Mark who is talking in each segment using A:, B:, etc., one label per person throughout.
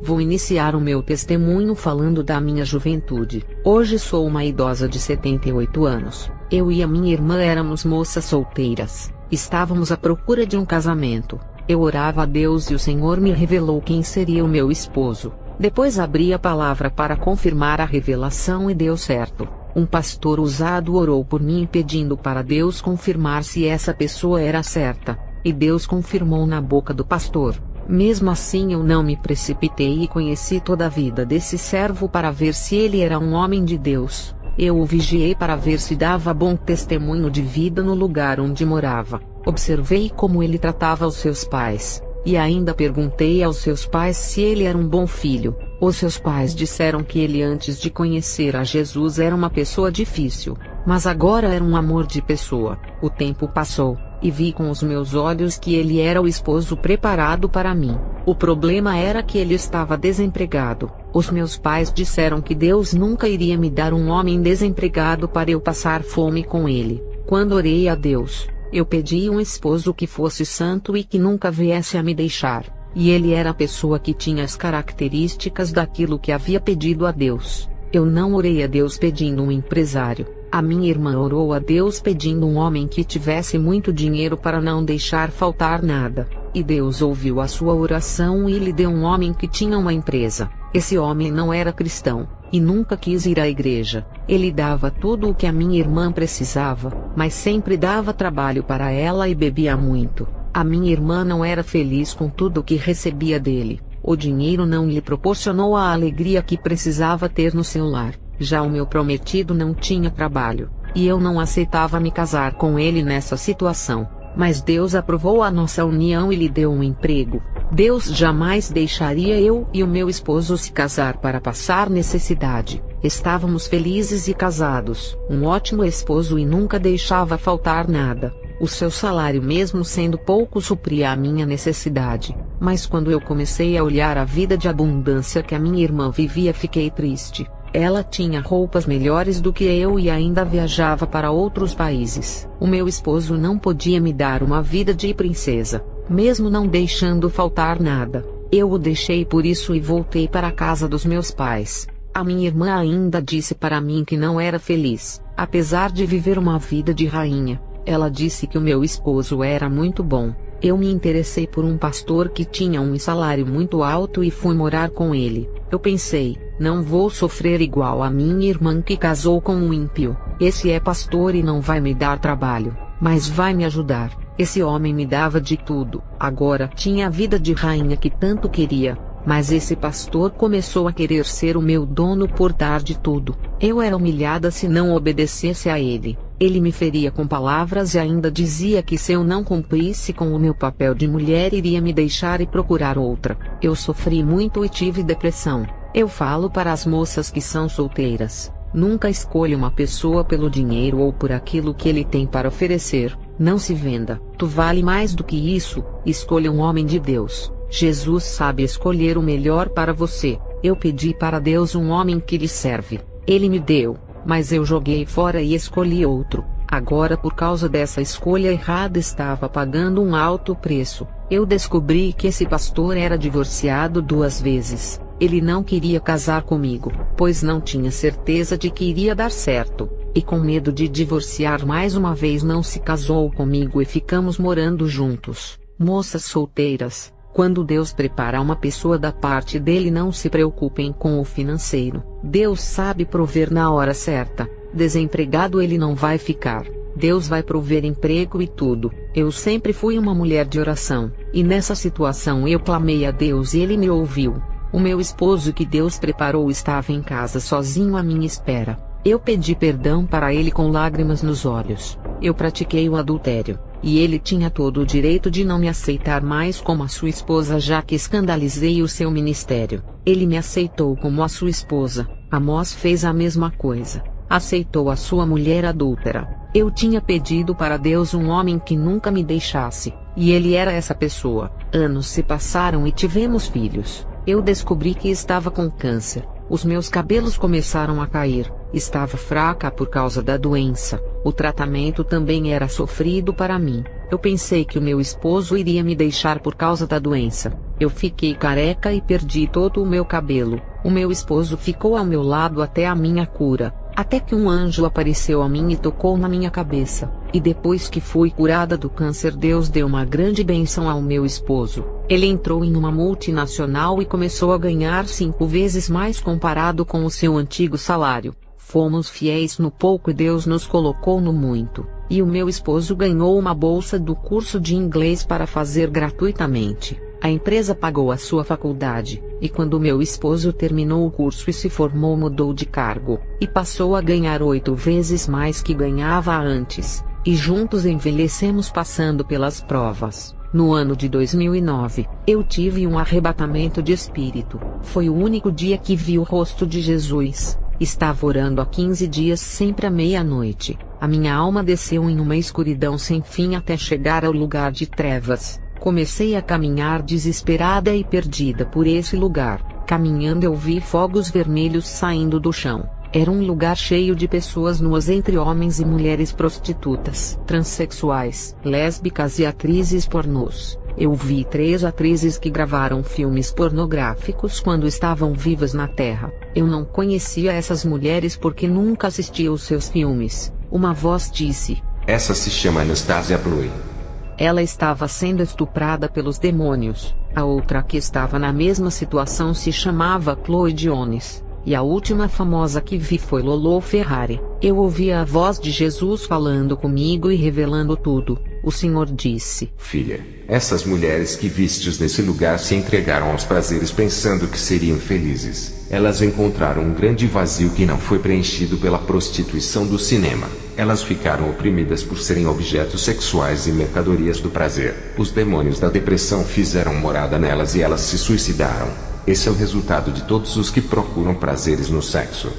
A: Vou iniciar o meu testemunho falando da minha juventude. Hoje sou uma idosa de 78 anos. Eu e a minha irmã éramos moças solteiras. Estávamos à procura de um casamento. Eu orava a Deus e o Senhor me revelou quem seria o meu esposo. Depois abri a palavra para confirmar a revelação e deu certo. Um pastor usado orou por mim pedindo para Deus confirmar se essa pessoa era certa. E Deus confirmou na boca do pastor. Mesmo assim eu não me precipitei e conheci toda a vida desse servo para ver se ele era um homem de Deus. Eu o vigiei para ver se dava bom testemunho de vida no lugar onde morava. Observei como ele tratava os seus pais. E ainda perguntei aos seus pais se ele era um bom filho. Os seus pais disseram que ele antes de conhecer a Jesus era uma pessoa difícil, mas agora era um amor de pessoa. O tempo passou, e vi com os meus olhos que ele era o esposo preparado para mim. O problema era que ele estava desempregado. Os meus pais disseram que Deus nunca iria me dar um homem desempregado para eu passar fome com ele. Quando orei a Deus, eu pedi um esposo que fosse santo e que nunca viesse a me deixar. E ele era a pessoa que tinha as características daquilo que havia pedido a Deus. Eu não orei a Deus pedindo um empresário. A minha irmã orou a Deus pedindo um homem que tivesse muito dinheiro para não deixar faltar nada. E Deus ouviu a sua oração e lhe deu um homem que tinha uma empresa. Esse homem não era cristão, e nunca quis ir à igreja. Ele dava tudo o que a minha irmã precisava, mas sempre dava trabalho para ela e bebia muito. A minha irmã não era feliz com tudo o que recebia dele. O dinheiro não lhe proporcionou a alegria que precisava ter no seu lar. Já o meu prometido não tinha trabalho, e eu não aceitava me casar com ele nessa situação. Mas Deus aprovou a nossa união e lhe deu um emprego. Deus jamais deixaria eu e o meu esposo se casar para passar necessidade. Estávamos felizes e casados. Um ótimo esposo e nunca deixava faltar nada. O seu salário, mesmo sendo pouco, supria a minha necessidade. Mas quando eu comecei a olhar a vida de abundância que a minha irmã vivia, fiquei triste. Ela tinha roupas melhores do que eu e ainda viajava para outros países. O meu esposo não podia me dar uma vida de princesa, mesmo não deixando faltar nada. Eu o deixei por isso e voltei para a casa dos meus pais. A minha irmã ainda disse para mim que não era feliz, apesar de viver uma vida de rainha. Ela disse que o meu esposo era muito bom. Eu me interessei por um pastor que tinha um salário muito alto e fui morar com ele. Eu pensei, não vou sofrer igual a minha irmã que casou com um ímpio. Esse é pastor e não vai me dar trabalho, mas vai me ajudar. Esse homem me dava de tudo. Agora tinha a vida de rainha que tanto queria. Mas esse pastor começou a querer ser o meu dono por dar de tudo. Eu era humilhada se não obedecesse a ele. Ele me feria com palavras e ainda dizia que se eu não cumprisse com o meu papel de mulher iria me deixar e procurar outra. Eu sofri muito e tive depressão. Eu falo para as moças que são solteiras: nunca escolha uma pessoa pelo dinheiro ou por aquilo que ele tem para oferecer. Não se venda. Tu vale mais do que isso. Escolha um homem de Deus. Jesus sabe escolher o melhor para você. Eu pedi para Deus um homem que lhe serve. Ele me deu, mas eu joguei fora e escolhi outro. Agora, por causa dessa escolha errada, estava pagando um alto preço. Eu descobri que esse pastor era divorciado 2 vezes. Ele não queria casar comigo, pois não tinha certeza de que iria dar certo. E com medo de divorciar mais uma vez, não se casou comigo e ficamos morando juntos. Moças solteiras, quando Deus prepara uma pessoa da parte dele, não se preocupem com o financeiro. Deus sabe prover na hora certa. Desempregado ele não vai ficar. Deus vai prover emprego e tudo. Eu sempre fui uma mulher de oração, e nessa situação eu clamei a Deus e ele me ouviu. O meu esposo que Deus preparou estava em casa sozinho à minha espera. Eu pedi perdão para ele com lágrimas nos olhos. Eu pratiquei o adultério, e ele tinha todo o direito de não me aceitar mais como a sua esposa, já que escandalizei o seu ministério. Ele me aceitou como a sua esposa. Amós fez a mesma coisa. Aceitou a sua mulher adúltera. Eu tinha pedido para Deus um homem que nunca me deixasse, e ele era essa pessoa. Anos se passaram e tivemos filhos. Eu descobri que estava com câncer. Os meus cabelos começaram a cair. Estava fraca por causa da doença. O tratamento também era sofrido para mim. Eu pensei que o meu esposo iria me deixar por causa da doença. Eu fiquei careca e perdi todo o meu cabelo. O meu esposo ficou ao meu lado até a minha cura, até que um anjo apareceu a mim e tocou na minha cabeça. E depois que fui curada do câncer, Deus deu uma grande bênção ao meu esposo. Ele entrou em uma multinacional e começou a ganhar 5 vezes mais comparado com o seu antigo salário. Fomos fiéis no pouco e Deus nos colocou no muito. E o meu esposo ganhou uma bolsa do curso de inglês para fazer gratuitamente. A empresa pagou a sua faculdade, e quando meu esposo terminou o curso e se formou, mudou de cargo, e passou a ganhar 8 vezes mais que ganhava antes, e juntos envelhecemos passando pelas provas. No ano de 2009, eu tive um arrebatamento de espírito. Foi o único dia que vi o rosto de Jesus. Estava orando há 15 dias, sempre à meia-noite. A minha alma desceu em uma escuridão sem fim até chegar ao lugar de trevas. Comecei a caminhar desesperada e perdida por esse lugar. Caminhando, eu vi fogos vermelhos saindo do chão. Era um lugar cheio de pessoas nuas, entre homens e mulheres prostitutas, transexuais, lésbicas e atrizes pornôs. Eu vi 3 atrizes que gravaram filmes pornográficos quando estavam vivas na Terra. Eu não conhecia essas mulheres porque nunca assisti aos seus filmes. Uma voz disse:
B: "Essa se chama Anastasia Blue."
A: Ela estava sendo estuprada pelos demônios. A outra que estava na mesma situação se chamava Chloe Jones. E a última famosa que vi foi Lolo Ferrari. Eu ouvia a voz de Jesus falando comigo e revelando tudo. O Senhor disse:
B: "Filha, essas mulheres que vistes nesse lugar se entregaram aos prazeres pensando que seriam felizes. Elas encontraram um grande vazio que não foi preenchido pela prostituição do cinema. Elas ficaram oprimidas por serem objetos sexuais e mercadorias do prazer. Os demônios da depressão fizeram morada nelas e elas se suicidaram. Esse é o resultado de todos os que procuram prazeres no sexo."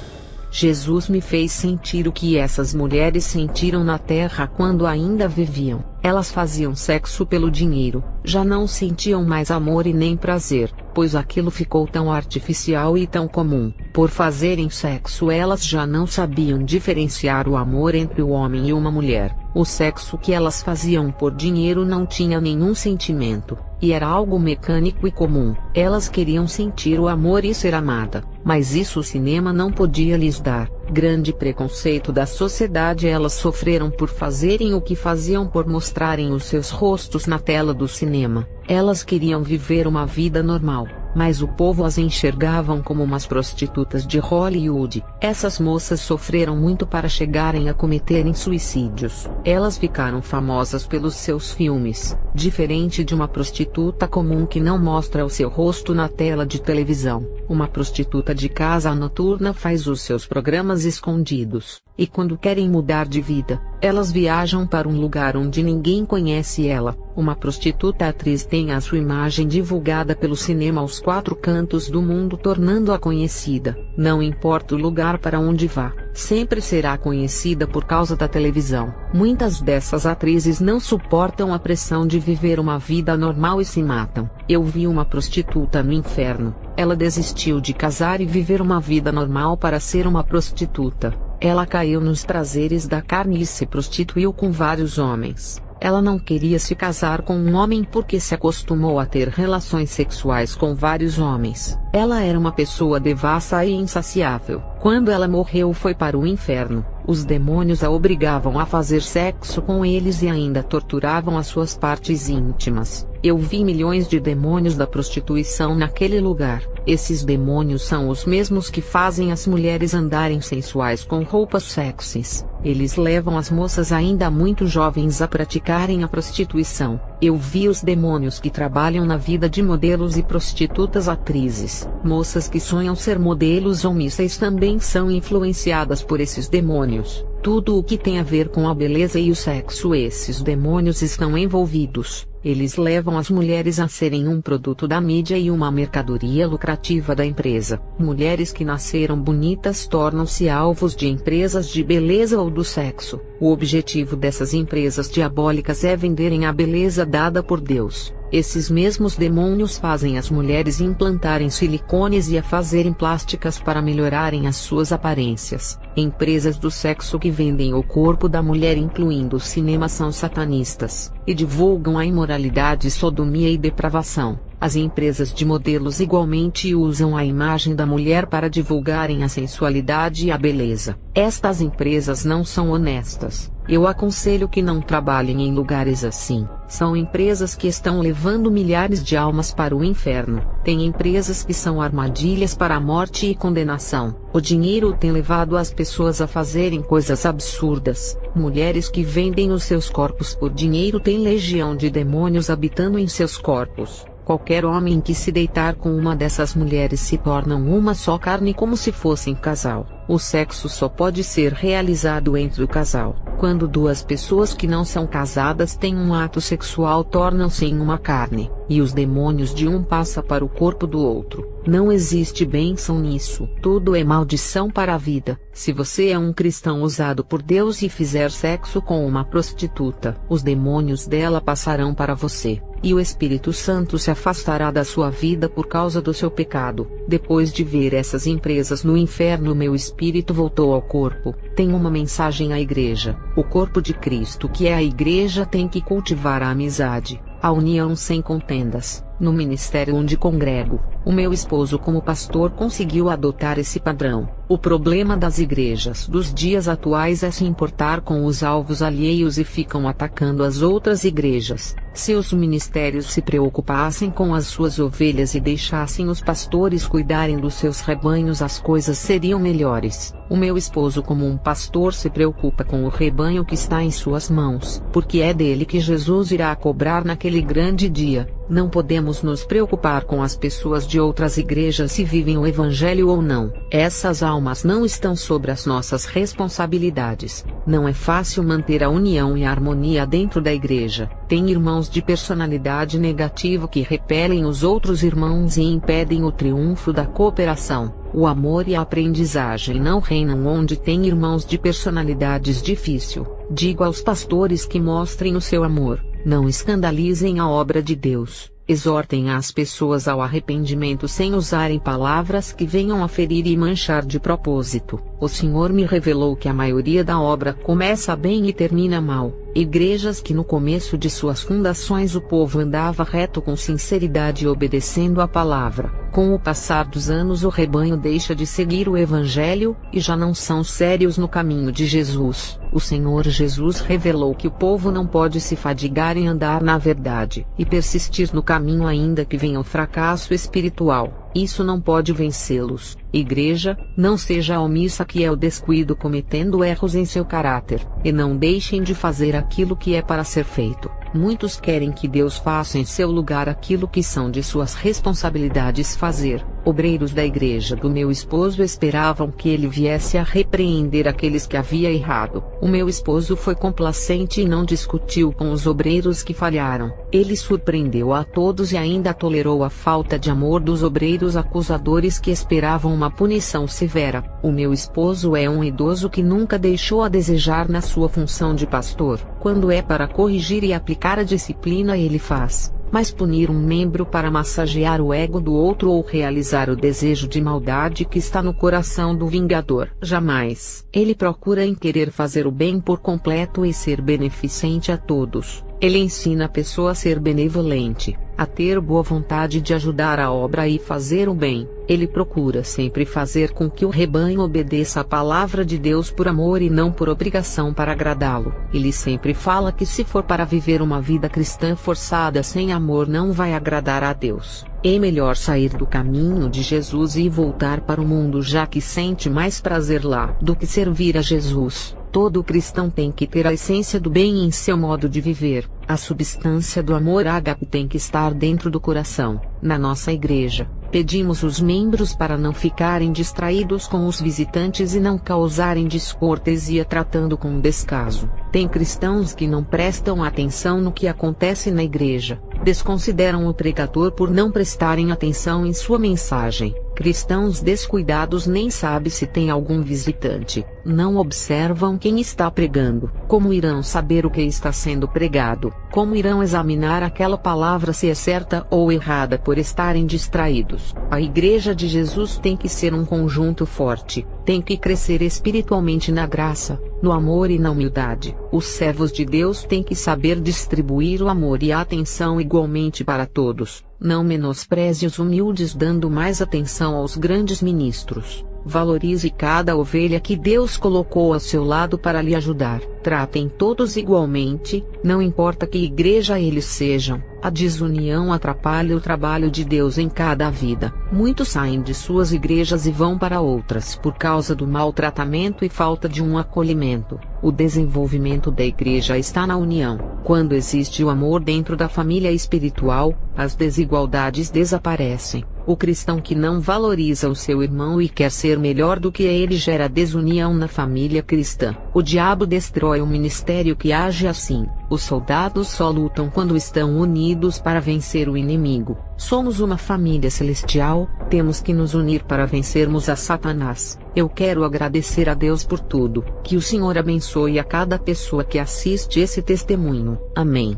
A: Jesus me fez sentir o que essas mulheres sentiram na Terra quando ainda viviam. Elas faziam sexo pelo dinheiro, já não sentiam mais amor e nem prazer, pois aquilo ficou tão artificial e tão comum. Por fazerem sexo, elas já não sabiam diferenciar o amor entre o homem e uma mulher. O sexo que elas faziam por dinheiro não tinha nenhum sentimento, e era algo mecânico e comum. Elas queriam sentir o amor e ser amada, mas isso o cinema não podia lhes dar. Grande preconceito da sociedade elas sofreram por fazerem o que faziam, por mostrarem os seus rostos na tela do cinema. Elas queriam viver uma vida normal, mas o povo as enxergavam como umas prostitutas de Hollywood. Essas moças sofreram muito para chegarem a cometerem suicídios. Elas ficaram famosas pelos seus filmes, diferente de uma prostituta comum que não mostra o seu rosto na tela de televisão. Uma prostituta de casa noturna faz os seus programas escondidos, e quando querem mudar de vida, elas viajam para um lugar onde ninguém conhece ela. Uma prostituta atriz tem a sua imagem divulgada pelo cinema aos 4 cantos do mundo, tornando-a conhecida. Não importa o lugar para onde vá, sempre será conhecida por causa da televisão. Muitas dessas atrizes não suportam a pressão de viver uma vida normal e se matam. Eu vi uma prostituta no inferno. Ela desistiu de casar e viver uma vida normal para ser uma prostituta. Ela caiu nos prazeres da carne e se prostituiu com vários homens. Ela não queria se casar com um homem porque se acostumou a ter relações sexuais com vários homens. Ela era uma pessoa devassa e insaciável. Quando ela morreu, foi para o inferno. Os demônios a obrigavam a fazer sexo com eles e ainda torturavam as suas partes íntimas. Eu vi milhões de demônios da prostituição naquele lugar. Esses demônios são os mesmos que fazem as mulheres andarem sensuais com roupas sexys. Eles levam as moças ainda muito jovens a praticarem a prostituição. Eu vi os demônios que trabalham na vida de modelos e prostitutas atrizes. Moças que sonham ser modelos ou mísseis também são influenciadas por esses demônios. Tudo o que tem a ver com a beleza e o sexo, esses demônios estão envolvidos. Eles levam as mulheres a serem um produto da mídia e uma mercadoria lucrativa da empresa. Mulheres que nasceram bonitas tornam-se alvos de empresas de beleza ou do sexo. O objetivo dessas empresas diabólicas é venderem a beleza dada por Deus. Esses mesmos demônios fazem as mulheres implantarem silicones e a fazerem plásticas para melhorarem as suas aparências. Empresas do sexo que vendem o corpo da mulher, incluindo o cinema, são satanistas, e divulgam a imoralidade, sodomia e depravação. As empresas de modelos igualmente usam a imagem da mulher para divulgarem a sensualidade e a beleza. Estas empresas não são honestas. Eu aconselho que não trabalhem em lugares assim. São empresas que estão levando milhares de almas para o inferno. Tem empresas que são armadilhas para a morte e condenação. O dinheiro tem levado as pessoas a fazerem coisas absurdas. Mulheres que vendem os seus corpos por dinheiro têm legião de demônios habitando em seus corpos. Qualquer homem que se deitar com uma dessas mulheres se tornam uma só carne como se fossem casal. O sexo só pode ser realizado entre o casal. Quando duas pessoas que não são casadas têm um ato sexual, tornam-se em uma carne, e os demônios de um passam para o corpo do outro. Não existe bênção nisso. Tudo é maldição para a vida. Se você é um cristão usado por Deus e fizer sexo com uma prostituta, os demônios dela passarão para você, e o Espírito Santo se afastará da sua vida por causa do seu pecado. Depois de ver essas empresas no inferno, meu espírito voltou ao corpo. Tem uma mensagem à igreja. O corpo de Cristo, que é a igreja, tem que cultivar a amizade, a união sem contendas. No ministério onde congrego, o meu esposo como pastor conseguiu adotar esse padrão. O problema das igrejas dos dias atuais é se importar com os alvos alheios e ficam atacando as outras igrejas. Se os ministérios se preocupassem com as suas ovelhas e deixassem os pastores cuidarem dos seus rebanhos, as coisas seriam melhores. O meu esposo como um pastor se preocupa com o rebanho que está em suas mãos, porque é dele que Jesus irá cobrar naquele grande dia. Não podemos nos preocupar com as pessoas de outras igrejas se vivem o evangelho ou não. Essas almas não estão sobre as nossas responsabilidades. Não é fácil manter a união e a harmonia dentro da igreja. Tem irmãos de personalidade negativa que repelem os outros irmãos e impedem o triunfo da cooperação. O amor e a aprendizagem não reinam onde tem irmãos de personalidades difíceis. Digo aos pastores que mostrem o seu amor. Não escandalizem a obra de Deus. Exortem as pessoas ao arrependimento sem usarem palavras que venham a ferir e manchar de propósito. O Senhor me revelou que a maioria da obra começa bem e termina mal. Igrejas que no começo de suas fundações o povo andava reto com sinceridade e obedecendo a palavra. Com o passar dos anos o rebanho deixa de seguir o evangelho, e já não são sérios no caminho de Jesus. O Senhor Jesus revelou que o povo não pode se fadigar em andar na verdade, e persistir no caminho ainda que venha o fracasso espiritual. Isso não pode vencê-los. Igreja, não seja omissa que é o descuido cometendo erros em seu caráter, e não deixem de fazer aquilo que é para ser feito. Muitos querem que Deus faça em seu lugar aquilo que são de suas responsabilidades fazer. Obreiros da igreja do meu esposo esperavam que ele viesse a repreender aqueles que havia errado. O meu esposo foi complacente e não discutiu com os obreiros que falharam. Ele surpreendeu a todos e ainda tolerou a falta de amor dos obreiros acusadores que esperavam uma punição severa. O meu esposo é um idoso que nunca deixou a desejar na sua função de pastor. Quando é para corrigir e aplicar a disciplina, ele faz. Mas punir um membro para massagear o ego do outro ou realizar o desejo de maldade que está no coração do vingador, jamais. Ele procura em querer fazer o bem por completo e ser beneficente a todos. Ele ensina a pessoa a ser benevolente, a ter boa vontade de ajudar a obra e fazer o bem. Ele procura sempre fazer com que o rebanho obedeça a palavra de Deus por amor e não por obrigação para agradá-lo. Ele sempre fala que se for para viver uma vida cristã forçada sem amor não vai agradar a Deus. É melhor sair do caminho de Jesus e voltar para o mundo, já que sente mais prazer lá do que servir a Jesus. Todo cristão tem que ter a essência do bem em seu modo de viver. A substância do amor ágape tem que estar dentro do coração. Na nossa igreja, pedimos os membros para não ficarem distraídos com os visitantes e não causarem descortesia tratando com descaso. Tem cristãos que não prestam atenção no que acontece na igreja, desconsideram o pregador por não prestarem atenção em sua mensagem. Cristãos descuidados nem sabem se tem algum visitante, não observam quem está pregando. Como irão saber o que está sendo pregado? Como irão examinar aquela palavra se é certa ou errada por estarem distraídos? A igreja de Jesus tem que ser um conjunto forte, tem que crescer espiritualmente na graça, no amor e na humildade. Os servos de Deus têm que saber distribuir o amor e a atenção igualmente para todos. Não menospreze os humildes dando mais atenção aos grandes ministros. Valorize cada ovelha que Deus colocou ao seu lado para lhe ajudar. Tratem todos igualmente, não importa que igreja eles sejam. A desunião atrapalha o trabalho de Deus em cada vida. Muitos saem de suas igrejas e vão para outras por causa do maltratamento e falta de um acolhimento. O desenvolvimento da igreja está na união. Quando existe o amor dentro da família espiritual, as desigualdades desaparecem. O cristão que não valoriza o seu irmão e quer ser melhor do que ele gera desunião na família cristã. O diabo destrói o ministério que age assim. Os soldados só lutam quando estão unidos para vencer o inimigo. Somos uma família celestial, temos que nos unir para vencermos a Satanás. Eu quero agradecer a Deus por tudo. Que o Senhor abençoe a cada pessoa que assiste esse testemunho. Amém.